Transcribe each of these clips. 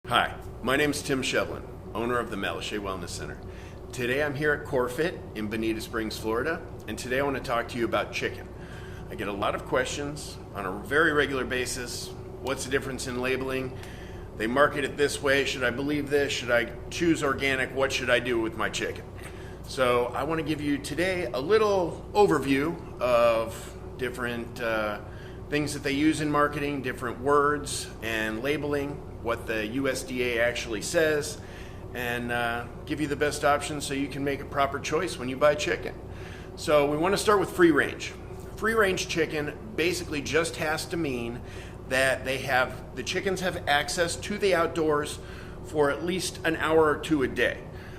Hi, my name is Tim Shevlin, owner of the Malachey Wellness Center. Today I'm here at CoreFit in Bonita Springs, Florida, and today I want to talk to you about chicken. I get a lot of questions on a very regular basis. What's the difference in labeling? They market it this way. Should I believe this? Should I choose organic? What should I do with my chicken? So I want to give you today a little overview of different things that they use in marketing, different words and labeling, what the USDA actually says, and give you the best option so you can make a proper choice when you buy chicken. So we want to start with free range. Free range chicken basically just has to mean that the chickens have access to the outdoors for at least an hour or two a day.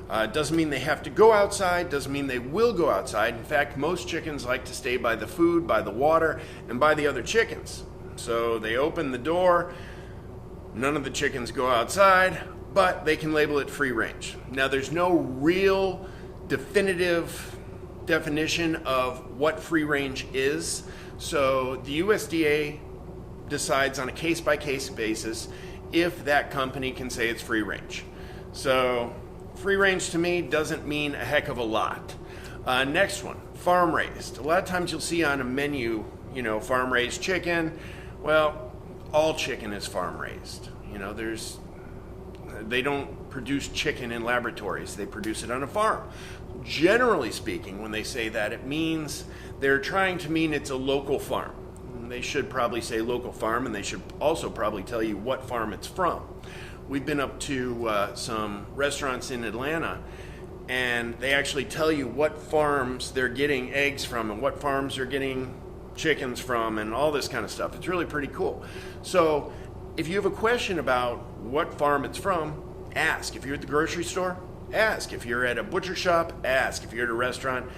Doesn't mean they have to go outside, doesn't mean they will go outside. In fact, most chickens like to stay by the food, by the water, and by the other chickens. So they open the door. None of the chickens go outside, but they can label it free range. Now, there's no real definitive definition of what free range is. So the USDA decides on a case-by-case basis if that company can say it's free range. So free range to me doesn't mean a heck of a lot. Next one, farm raised. A lot of times you'll see on a menu, farm raised chicken. Well, all chicken is farm raised. They don't produce chicken in laboratories. They produce it on a farm. Generally speaking, when they say that, it means they're trying to mean it's a local farm. They should probably say local farm, and they should also probably tell you what farm it's from. We've been up to some restaurants in Atlanta, and they actually tell you what farms they're getting eggs from and what farms they're getting chickens from and all this kind of stuff. It's really pretty cool. So if you have a question about what farm it's from, ask. If you're at the grocery store, ask. If you're at a butcher shop, ask. If you're at a restaurant,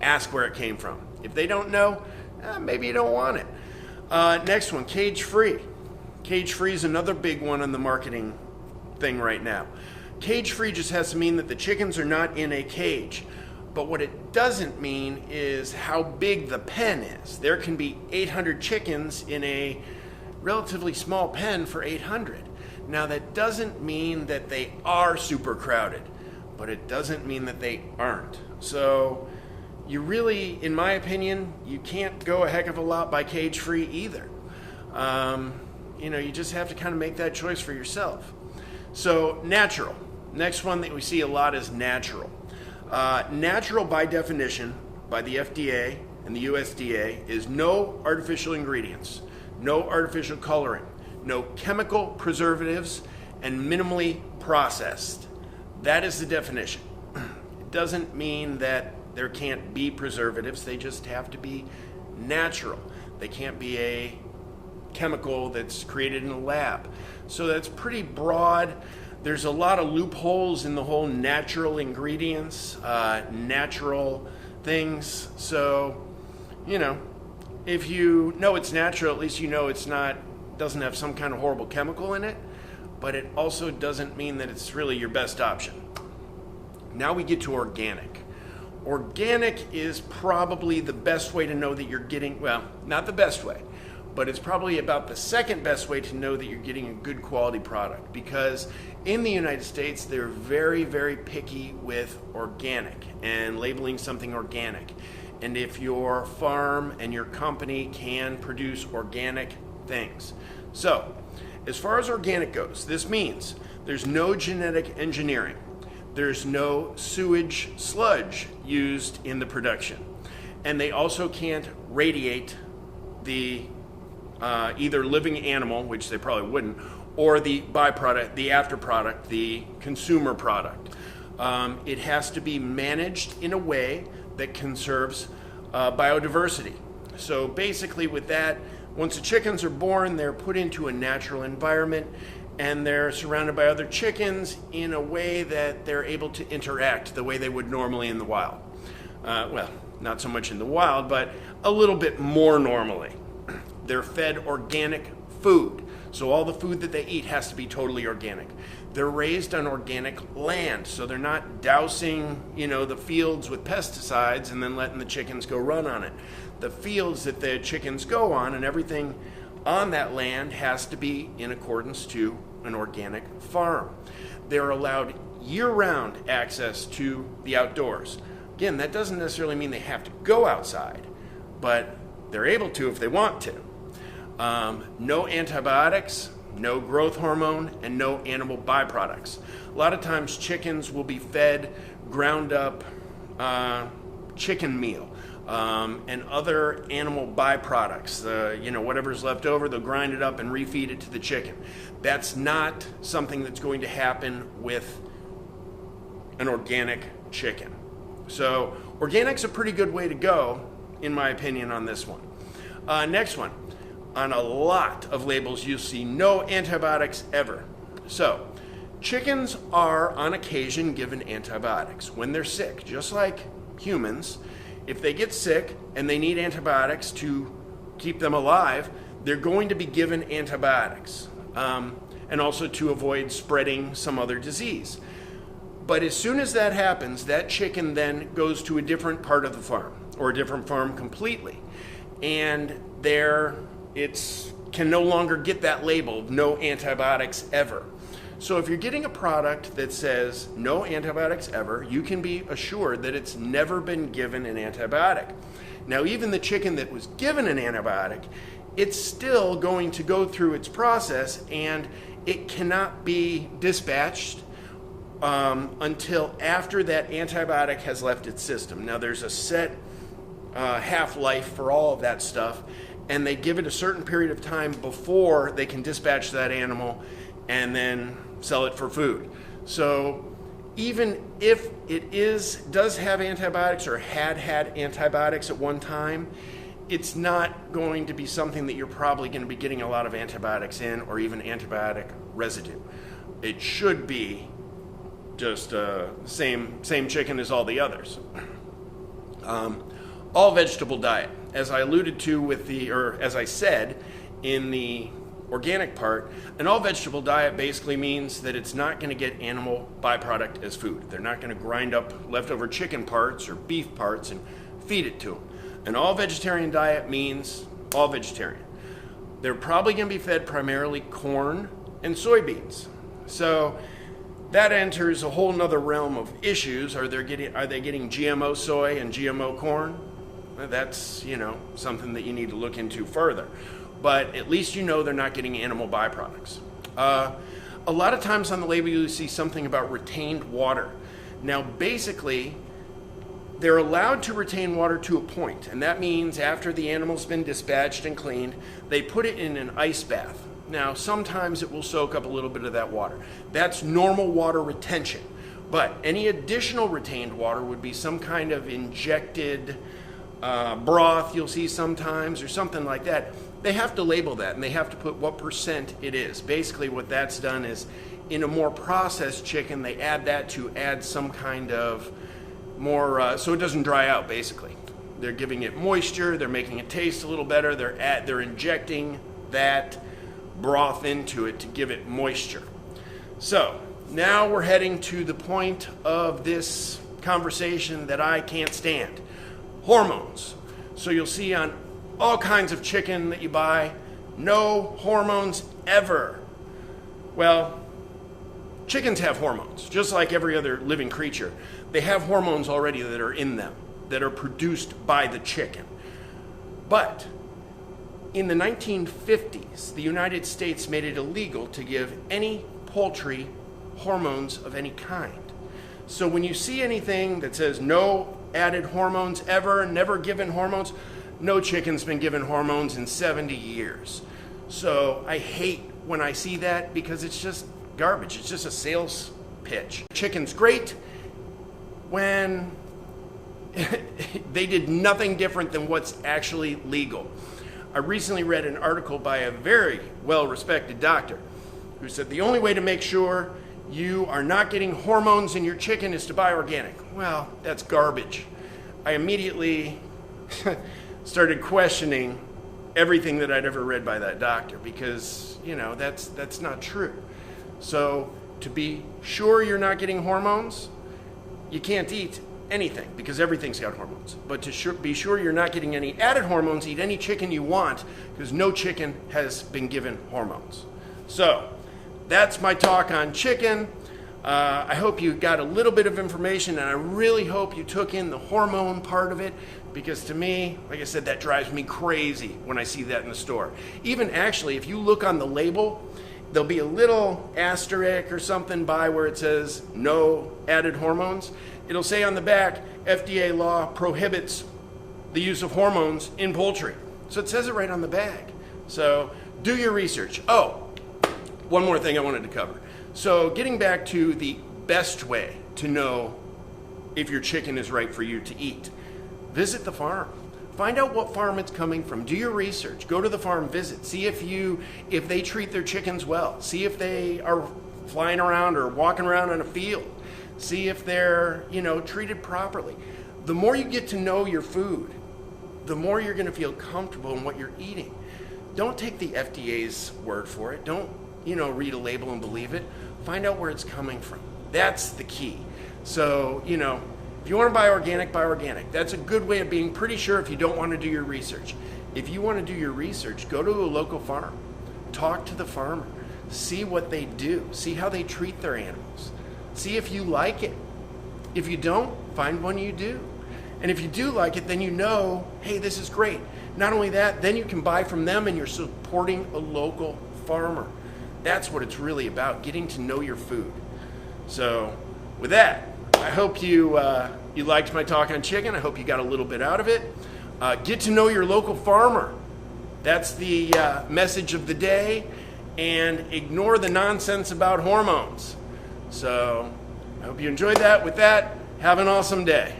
ask where it came from. If they don't know, maybe you don't want it. Next one, cage free. Cage free is another big one on the marketing thing right now. Cage free just has to mean that the chickens are not in a cage. But what it doesn't mean is how big the pen is. There can be 800 chickens in a relatively small pen for 800. Now, that doesn't mean that they are super crowded, but it doesn't mean that they aren't. So you really, in my opinion, you can't go a heck of a lot by cage free either. You just have to kind of make that choice for yourself. So natural. Next one that we see a lot is natural. Natural, by definition, by the FDA and the USDA, is no artificial ingredients, no artificial coloring, no chemical preservatives, and minimally processed. That is the definition. It doesn't mean that there can't be preservatives. They just have to be natural. They can't be a chemical that's created in a lab. So that's pretty broad. There's a lot of loopholes in the whole natural ingredients, natural things. So, if you know it's natural, at least you know doesn't have some kind of horrible chemical in it, but it also doesn't mean that it's really your best option. Now we get to organic. Organic is probably the best way to know that you're getting, well, not the best way, but it's probably about the second best way to know that you're getting a good quality product, because in the United States, they're very, very picky with organic and labeling something organic. And if your farm and your company can produce organic things. So, as far as organic goes, this means there's no genetic engineering. There's no sewage sludge used in the production. And they also can't radiate the either living animal, which they probably wouldn't, or the byproduct, the after product, the consumer product. It has to be managed in a way that conserves biodiversity. So basically with that, once the chickens are born, they're put into a natural environment and they're surrounded by other chickens in a way that they're able to interact the way they would normally in the wild. Well, not so much in the wild, but a little bit more normally. They're fed organic food. So all the food that they eat has to be totally organic. They're raised on organic land, so they're not dousing, the fields with pesticides and then letting the chickens go run on it. The fields that the chickens go on and everything on that land has to be in accordance to an organic farm. They're allowed year-round access to the outdoors. Again, that doesn't necessarily mean they have to go outside, but they're able to if they want to. No antibiotics, no growth hormone, and no animal byproducts. A lot of times chickens will be fed ground up chicken meal and other animal byproducts. Whatever's left over, they'll grind it up and refeed it to the chicken. That's not something that's going to happen with an organic chicken. So organic's a pretty good way to go, in my opinion, on this one. Next one. On a lot of labels, you'll see no antibiotics ever. So, chickens are on occasion given antibiotics when they're sick, just like humans. If they get sick and they need antibiotics to keep them alive, they're going to be given antibiotics, and also to avoid spreading some other disease. But as soon as that happens, that chicken then goes to a different part of the farm, or a different farm completely, and it can no longer get that label of no antibiotics ever. So if you're getting a product that says no antibiotics ever, you can be assured that it's never been given an antibiotic. Now, even the chicken that was given an antibiotic, it's still going to go through its process, and it cannot be dispatched until after that antibiotic has left its system. Now, there's a set half-life for all of that stuff, and they give it a certain period of time before they can dispatch that animal and then sell it for food. So even if it does have antibiotics or had antibiotics at one time, it's not going to be something that you're probably going to be getting a lot of antibiotics in, or even antibiotic residue. It should be just same chicken as all the others. All vegetable diet. As I alluded to as I said in the organic part, an all vegetable diet basically means that it's not going to get animal byproduct as food. They're not going to grind up leftover chicken parts or beef parts and feed it to them. An all vegetarian diet means all vegetarian. They're probably going to be fed primarily corn and soybeans. So that enters a whole nother realm of issues. Are they getting GMO soy and GMO corn? That's, something that you need to look into further. But at least they're not getting animal byproducts. A lot of times on the label you see something about retained water. Now basically, they're allowed to retain water to a point, and that means after the animal's been dispatched and cleaned, they put it in an ice bath. Now sometimes it will soak up a little bit of that water. That's normal water retention. But any additional retained water would be some kind of injected broth you'll see sometimes, or something like that. They have to label that, and they have to put what percent it is. Basically what that's done is, in a more processed chicken, they add that to add some kind of more, so it doesn't dry out basically. They're giving it moisture, they're making it taste a little better, they're injecting that broth into it to give it moisture. So now we're heading to the point of this conversation that I can't stand. Hormones. So you'll see on all kinds of chicken that you buy, no hormones ever. Well, chickens have hormones, just like every other living creature. They have hormones already that are in them, that are produced by the chicken. But in the 1950s, the United States made it illegal to give any poultry hormones of any kind. So when you see anything that says no added hormones ever, never given hormones, no chicken's been given hormones in 70 years. So I hate when I see that, because it's just garbage. It's just a sales pitch. Chicken's great when they did nothing different than what's actually legal. I recently read an article by a very well-respected doctor who said the only way to make sure you are not getting hormones in your chicken is to buy organic. Well, that's garbage. I immediately started questioning everything that I'd ever read by that doctor, because, that's not true. So to be sure you're not getting hormones, you can't eat anything, because everything's got hormones. But to be sure you're not getting any added hormones, eat any chicken you want, because no chicken has been given hormones. So that's my talk on chicken. I hope you got a little bit of information, and I really hope you took in the hormone part of it, because to me, like I said, that drives me crazy when I see that in the store. Even actually, if you look on the label, there'll be a little asterisk or something by where it says no added hormones. It'll say on the back, FDA law prohibits the use of hormones in poultry. So it says it right on the bag. So do your research. Oh, one more thing I wanted to cover. So getting back to the best way to know if your chicken is right for you to eat, visit the farm. Find out what farm it's coming from. Do your research. Go to the farm visit. See if they treat their chickens well. See if they are flying around or walking around in a field. See if they're, treated properly. The more you get to know your food, the more you're going to feel comfortable in what you're eating. Don't take the FDA's word for it. Don't, read a label and believe it. Find out where it's coming from. That's the key. So, if you want to buy organic. That's a good way of being pretty sure if you don't want to do your research. If you want to do your research, go to a local farm. Talk to the farmer. See what they do. See how they treat their animals. See if you like it. If you don't, find one you do. And if you do like it, then hey, this is great. Not only that, then you can buy from them and you're supporting a local farmer. That's what it's really about, getting to know your food. So with that, I hope you liked my talk on chicken. I hope you got a little bit out of it. Get to know your local farmer. That's the message of the day. And ignore the nonsense about hormones. So I hope you enjoyed that. With that, have an awesome day.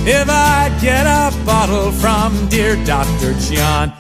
If I get a bottle from dear Dr. John.